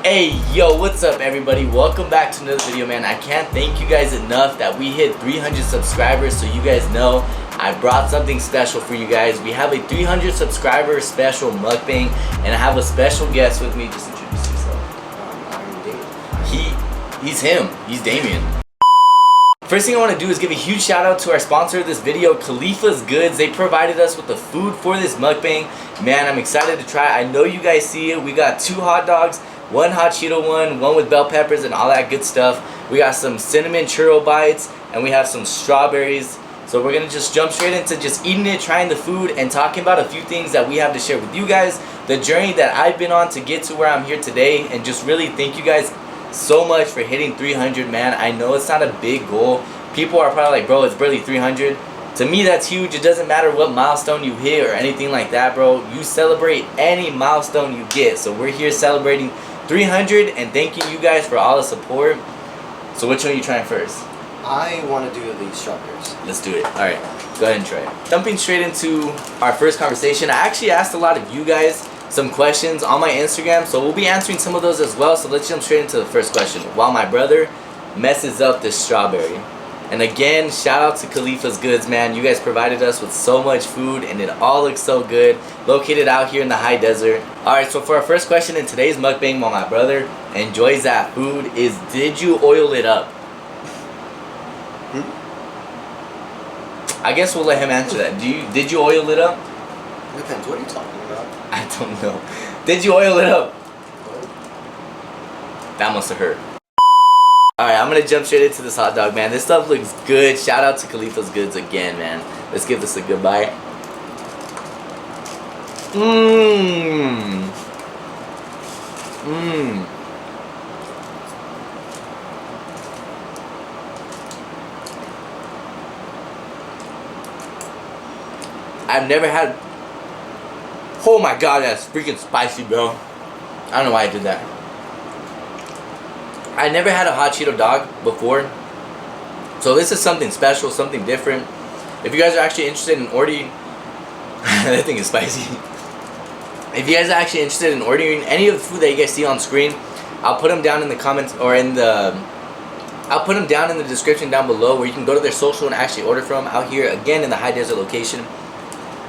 Hey, yo, what's up everybody? Welcome back to another video, man. I can't thank you guys enough that we hit 300 subscribers, so you guys know I brought something special for you guys. We have a 300 subscriber special mukbang, and I have a special guest with me. Just introduce yourself. I'm Damien. He's him. He's Damien. First thing I want to do is give a huge shout out to our sponsor of this video, Khalifa's Goods. They provided us with the food for this mukbang. Man, I'm excited to try it. I know you guys see it. We got 2 hot dogs, 1 hot Cheeto one with bell peppers and all that good stuff. We got some cinnamon churro bites, and we have some strawberries. So we're gonna just jump straight into just eating it, trying the food, and talking about a few things that we have to share with you guys. The journey that I've been on to get to where I'm here today, and just really thank you guys so much for hitting 300, man. I know it's not a big goal. People are probably like, bro, it's barely 300. To me, that's huge. It doesn't matter what milestone you hit or anything like that, bro. You celebrate any milestone you get. So we're here celebrating 300 and thanking you guys for all the support. So which one are you trying first? I want to do the strawberries. Let's do it. Alright, go ahead and try it. Jumping straight into our first conversation, I actually asked a lot of you guys some questions on my Instagram, so we'll be answering some of those as well. So let's jump straight into the first question. While my brother messes up this strawberry. And again, shout out to Khalifa's Goods, man. You guys provided us with so much food and it all looks so good. Located out here in the high desert. Alright, so for our first question in today's mukbang, while my brother enjoys that food, is did you oil it up? I guess we'll let him answer that. Did you oil it up? Depends. What are you talking about? I don't know. Did you oil it up? That must have hurt. Alright, I'm gonna jump straight into this hot dog, man. This stuff looks good. Shout out to Khalifa's Goods again, man. Let's give this a good bite. I've never had... Oh my god, that's freaking spicy, bro. I don't know why I did that. I never had a hot Cheeto dog before, so this is something special, something different. If you guys are actually interested in ordering... that thing is spicy. If you guys are actually interested in ordering any of the food that you guys see on screen, I'll put them down in the comments, or in the... I'll put them down in the description down below, where you can go to their social and actually order from out here, again, in the high desert location.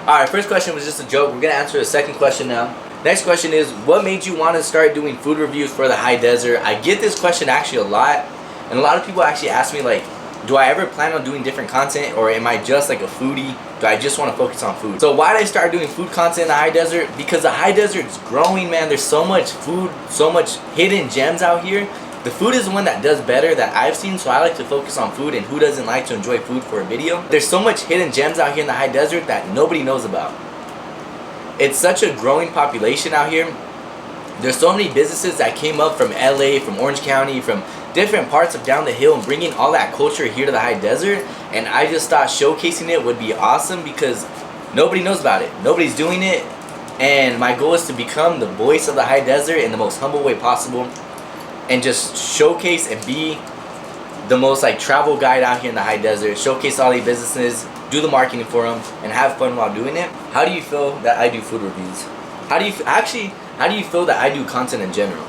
Alright, first question was just a joke. We're going to answer the second question now. Next question is, what made you want to start doing food reviews for the high desert? I get this question actually a lot, and a lot of people actually ask me, like, do I ever plan on doing different content, or am I just like a foodie? Do I just want to focus on food? So why did I start doing food content in the high desert? Because the high desert is growing, man. There's so much food, so much hidden gems out here. The food is the one that does better that I've seen, so I like to focus on food, and who doesn't like to enjoy food for a video? There's so much hidden gems out here in the high desert that nobody knows about. It's such a growing population out here. There's so many businesses that came up from LA, from Orange County, from different parts of down the hill, and bringing all that culture here to the high desert, and I just thought showcasing it would be awesome because nobody knows about it. Nobody's doing it, and my goal is to become the voice of the high desert in the most humble way possible, and just showcase and be the most like travel guide out here in the high desert, showcase all these businesses, do the marketing for them, and have fun while doing it. How do you feel that I do food reviews? How do you feel that I do content in general?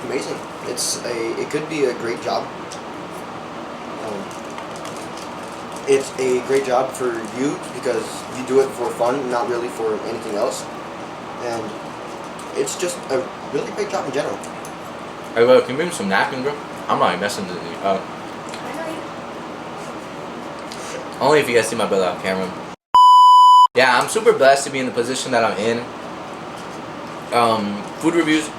Amazing. It could be a great job. It's a great job for you because you do it for fun, not really for anything else. And it's just a really great job in general. Hey, bro, can you bring me some napkins, bro? I'm not messing with you. Only if you guys see my brother on camera. Yeah, I'm super blessed to be in the position that I'm in. Food reviews,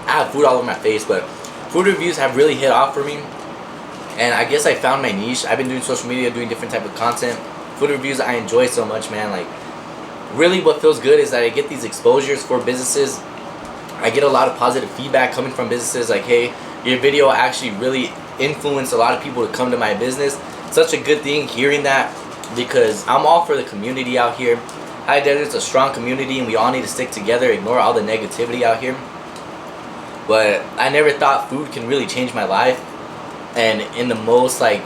I have food all over my face, but food reviews have really hit off for me. And I guess I found my niche. I've been doing social media, doing different type of content. Food reviews I enjoy so much, man. Like, really what feels good is that I get these exposures for businesses. I get a lot of positive feedback coming from businesses like, hey, your video actually really influenced a lot of people to come to my business. Such a good thing hearing that, because I'm all for the community out here. High Desert's a strong community, and we all need to stick together, ignore all the negativity out here. But I never thought food can really change my life, and in the most, like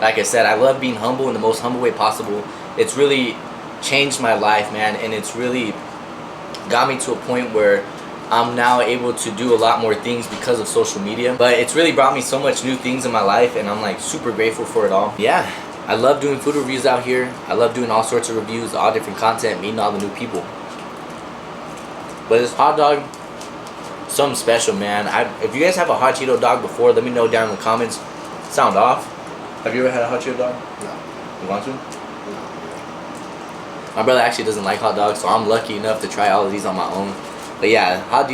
I said, I love being humble in the most humble way possible. It's really changed my life, man, and it's really got me to a point where I'm now able to do a lot more things because of social media. But it's really brought me so much new things in my life, and I'm like super grateful for it all. Yeah, I love doing food reviews out here. I love doing all sorts of reviews, all different content, meeting all the new people. But this hot dog, something special, man. If you guys have a hot Cheeto dog before, let me know down in the comments. Sound off. Have you ever had a hot Cheeto dog? No. You want to? No. My brother actually doesn't like hot dogs, so I'm lucky enough to try all of these on my own. But yeah, hot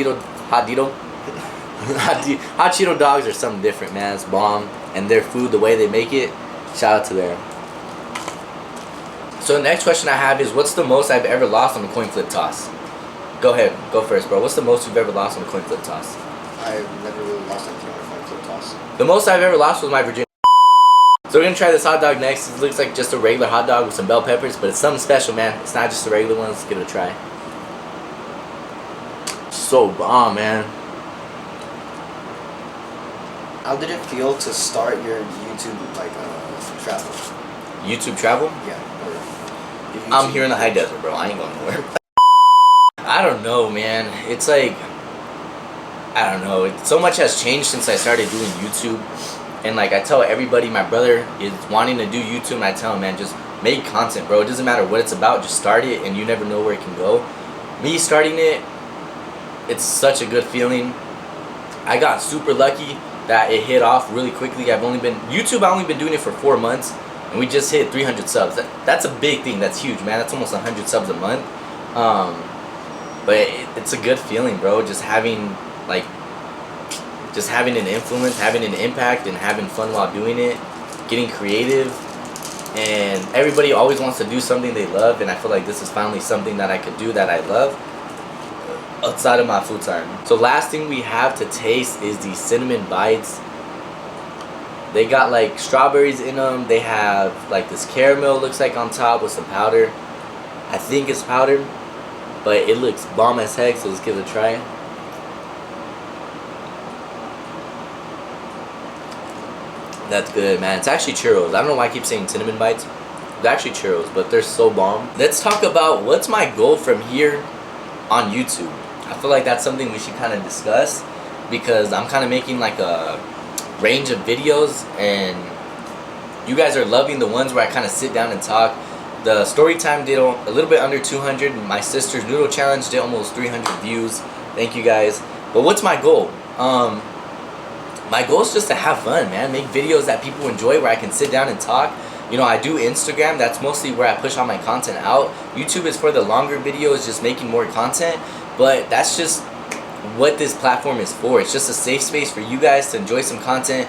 Cheeto dogs are something different, man. It's bomb. And their food, the way they make it, shout out to them. So the next question I have is, what's the most I've ever lost on a coin flip toss? Go ahead, go first, bro. What's the most you've ever lost on a coin flip toss? I've never really lost anything on a coin flip toss. The most I've ever lost was my Virginia. So we're gonna try this hot dog next. It looks like just a regular hot dog with some bell peppers, but it's something special, man. It's not just a regular one. Let's give it a try. So bomb, man. How did it feel to start your YouTube travel? YouTube travel? Yeah. I'm here in the high desert, bro. I ain't going nowhere. I don't know, man. It's like, I don't know. So much has changed since I started doing YouTube. And like I tell everybody, my brother is wanting to do YouTube, and I tell him, man, just make content, bro. It doesn't matter what it's about. Just start it, and you never know where it can go. Me starting it, it's such a good feeling. I got super lucky that it hit off really quickly. I've only been doing it for 4 months, and we just hit 300 subs. That's a big thing. That's huge, man. That's almost 100 subs a month. But it's a good feeling, bro. Just having an influence, having an impact, and having fun while doing it, getting creative. And everybody always wants to do something they love, and I feel like this is finally something that I could do that I love outside of my food time. So last thing we have to taste is these cinnamon bites. They got like strawberries in them. They have like this caramel, looks like, on top with some powder. I think it's powdered, but it looks bomb as heck, so let's give it a try. That's good, man. It's actually churros. I don't know why I keep saying cinnamon bites. They're actually churros, but they're so bomb. Let's talk about what's my goal from here on YouTube. I feel like that's something we should kind of discuss, because I'm kind of making like a range of videos, and you guys are loving the ones where I kind of sit down and talk. The story time did a little bit under 200. My sister's noodle challenge did almost 300 views. Thank you guys. But what's my goal? My goal is just to have fun, man. Make videos that people enjoy, where I can sit down and talk. You know, I do Instagram. That's mostly where I push all my content out. YouTube is for the longer videos, just making more content. But that's just what this platform is for. It's just a safe space for you guys to enjoy some content,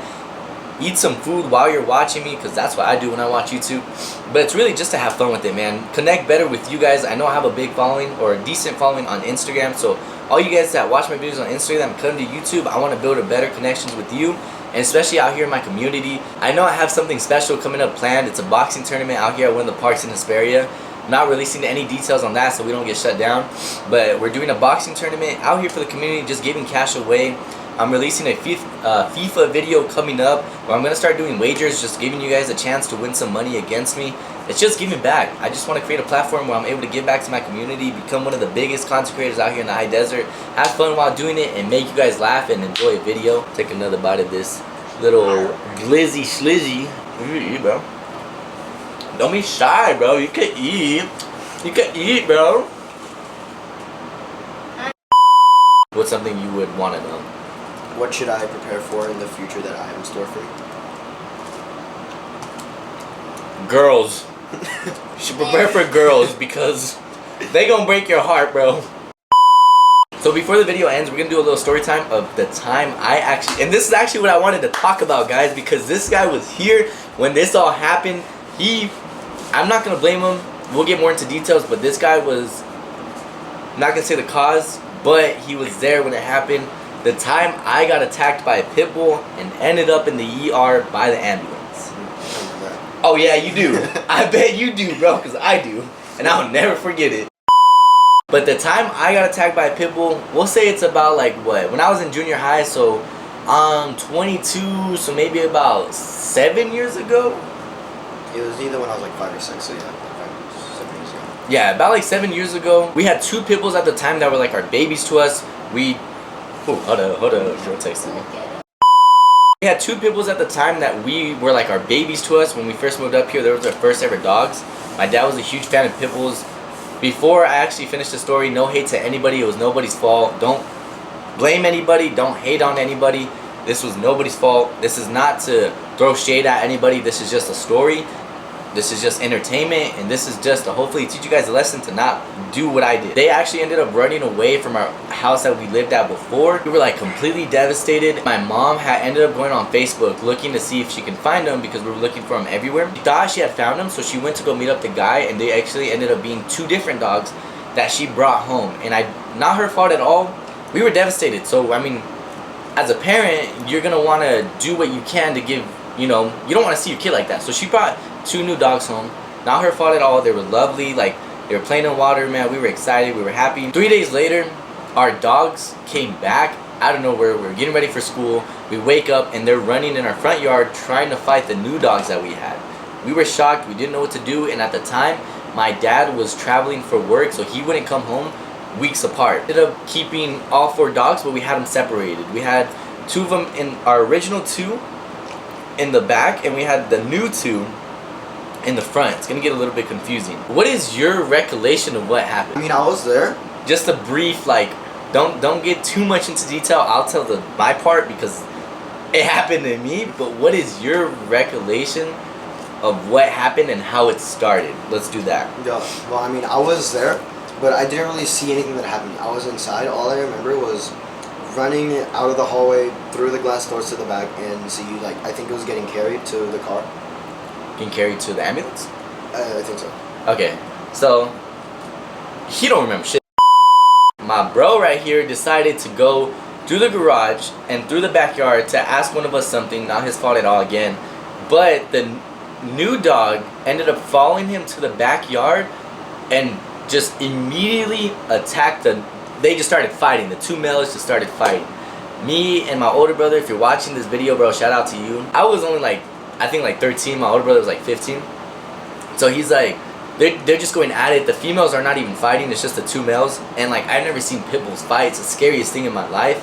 eat some food while you're watching me, because that's what I do when I watch YouTube. But it's really just to have fun with it, man. Connect better with you guys. I know I have a big following, or a decent following, on Instagram. So all you guys that watch my videos on Instagram, come to YouTube. I want to build a better connections with you, and especially out here in my community. I know I have something special coming up planned. It's a boxing tournament out here at one of the parks in Scariest. I'm not releasing any details on that so we don't get shut down. But we're doing a boxing tournament out here for the community, just giving cash away. I'm releasing a FIFA video coming up where I'm going to start doing wagers, just giving you guys a chance to win some money against me. It's just giving back. I just want to create a platform where I'm able to give back to my community, become one of the biggest content creators out here in the high desert, have fun while doing it, and make you guys laugh and enjoy a video. Take another bite of this little glizzy slizzy. You eat, bro. Don't be shy, bro. You can eat. You can eat, bro. What's something you would want to know? What should I prepare for in the future that I have in store for you? Girls. You should prepare for girls, because they gonna break your heart, bro. So before the video ends, we're gonna do a little story time of the time I actually, and this is actually what I wanted to talk about, guys, because this guy was here when this all happened. I'm not gonna blame him. We'll get more into details, but this guy was, I'm not gonna say the cause, but he was there when it happened. The time I got attacked by a pit bull and ended up in the ER by the ambulance. Oh yeah, you do. I bet you do, bro, because I do. And I'll never forget it. But the time I got attacked by a pit bull, we'll say it's about like what? When I was in junior high, so I'm 22, so maybe about 7 years ago. It was either when I was like 5 or 6, so yeah, like 7 years ago. Yeah, about like 7 years ago. We had 2 pit bulls at the time that were like our babies to us. We, hold up, girl texting me. We had 2 pit bulls at the time that we were like our babies to us when we first moved up here. They were our first ever dogs. My dad was a huge fan of pit bulls. Before I actually finished the story, no hate to anybody. It was nobody's fault. Don't blame anybody. Don't hate on anybody. This was nobody's fault. This is not to throw shade at anybody. This is just a story. This is just entertainment, and this is just to hopefully teach you guys a lesson to not do what I did. They actually ended up running away from our house that we lived at before. We were like completely devastated. My mom had ended up going on Facebook looking to see if she can find them because we were looking for them everywhere. She thought she had found them, so she went to go meet up the guy, and they actually ended up being 2 different dogs that she brought home. And not her fault at all. We were devastated. So I mean, as a parent, you're gonna want to do what you can to give, you know, you don't want to see your kid like that. So she brought 2 new dogs home. Not her fault at all. They were lovely. Like, they were playing in water, man. We were excited. We were happy. 3 days later, our dogs came back out of nowhere. We were getting ready for school. We wake up and they're running in our front yard trying to fight the new dogs that we had. We were shocked. We didn't know what to do. And at the time, my dad was traveling for work, so he wouldn't come home weeks apart. Ended up keeping all 4 dogs, but we had them separated. We had 2 of them in our original 2 in the back, and we had the new 2 in the front. It's gonna get a little bit confusing. What is your recollection of what happened? I mean, I was there. Just a brief, like, don't get too much into detail. I'll tell my part because it happened to me. But what is your recollection of what happened and how it started? Let's do that. Yeah. Well, I mean, I was there, but I didn't really see anything that happened. I was inside. All I remember was running out of the hallway through the glass doors to the back and see, like, I think it was getting carried to the car. Getting carried to the ambulance? I think so. Okay, so he don't remember shit. My bro right here decided to go through the garage and through the backyard to ask one of us something. Not his fault at all again. But the new dog ended up following him to the backyard and just immediately attacked they just started fighting. The 2 males just started fighting. Me and my older brother, if you're watching this video, bro, shout out to you. I was only like, I think like 13. My older brother was like 15. So he's like, they're just going at it. The females are not even fighting. It's just the 2 males. And like, I've never seen pit bulls fight. It's the scariest thing in my life.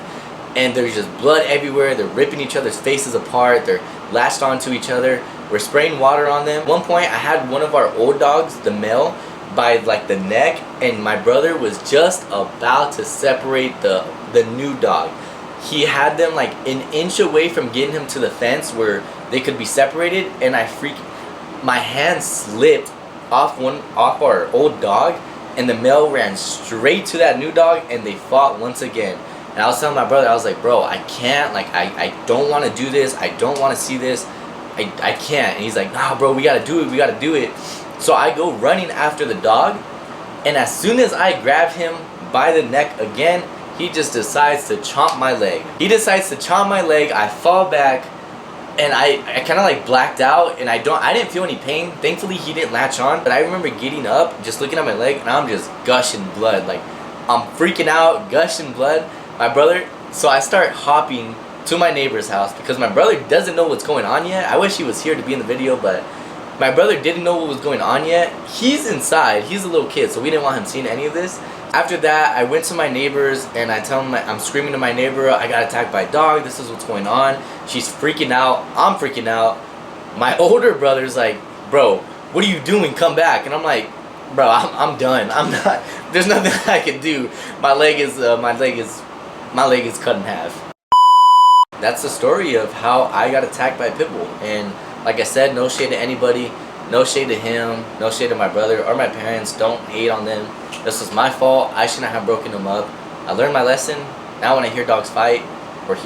And there's just blood everywhere. They're ripping each other's faces apart. They're lashed onto each other. We're spraying water on them. At one point, I had one of our old dogs, the male, by like the neck, and my brother was just about to separate the new dog. He had them like an inch away from getting him to the fence where they could be separated, and my hand slipped off our old dog, and the male ran straight to that new dog, and they fought once again. And I was telling my brother, I was like, bro, I can't, like, I don't want to do this. I don't want to see this. I can't. And he's like, nah, bro, we got to do it. We got to do it. So I go running after the dog, and as soon as I grab him by the neck again, he just decides to chomp my leg. He decides to chomp my leg. I fall back, and I kind of like blacked out, and I didn't feel any pain. Thankfully, he didn't latch on, but I remember getting up, just looking at my leg, and I'm just gushing blood. Like, I'm freaking out, gushing blood. My brother, so I start hopping to my neighbor's house because my brother doesn't know what's going on yet. I wish he was here to be in the video, but my brother didn't know what was going on yet. He's inside. He's a little kid, so we didn't want him seeing any of this. After that, I went to my neighbors, and I tell him, I'm screaming to my neighbor, I got attacked by a dog. This is what's going on. She's freaking out. I'm freaking out. My older brother's like, bro, what are you doing? Come back. And I'm like, bro, I'm done. I'm not. There's nothing I can do. My leg is cut in half. That's the story of how I got attacked by a pit bull. And like I said, no shade to anybody, no shade to him, no shade to my brother or my parents. Don't hate on them. This was my fault. I shouldn't have broken them up. I learned my lesson. Now when I hear dogs fight or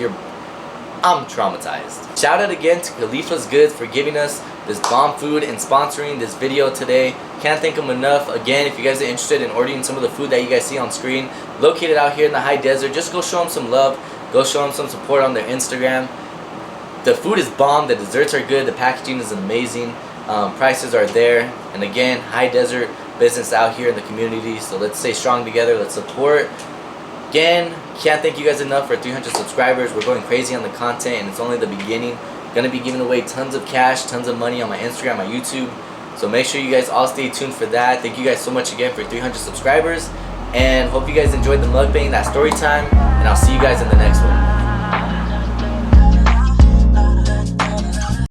I'm traumatized. Shout out again to Khalifa's Goods for giving us this bomb food and sponsoring this video today. Can't thank them enough. Again, if you guys are interested in ordering some of the food that you guys see on screen, located out here in the high desert, just go show them some love. Go show them some support on their Instagram. The food is bomb, the desserts are good, the packaging is amazing, prices are there, and again, high desert business out here in the community, so let's stay strong together, let's support. Again, can't thank you guys enough for 300 subscribers. We're going crazy on the content, and it's only the beginning. Gonna be giving away tons of cash, tons of money on my Instagram, my YouTube, so make sure you guys all stay tuned for that. Thank you guys so much again for 300 subscribers, and hope you guys enjoyed the mukbang, that story time. and I'll see you guys in the next one.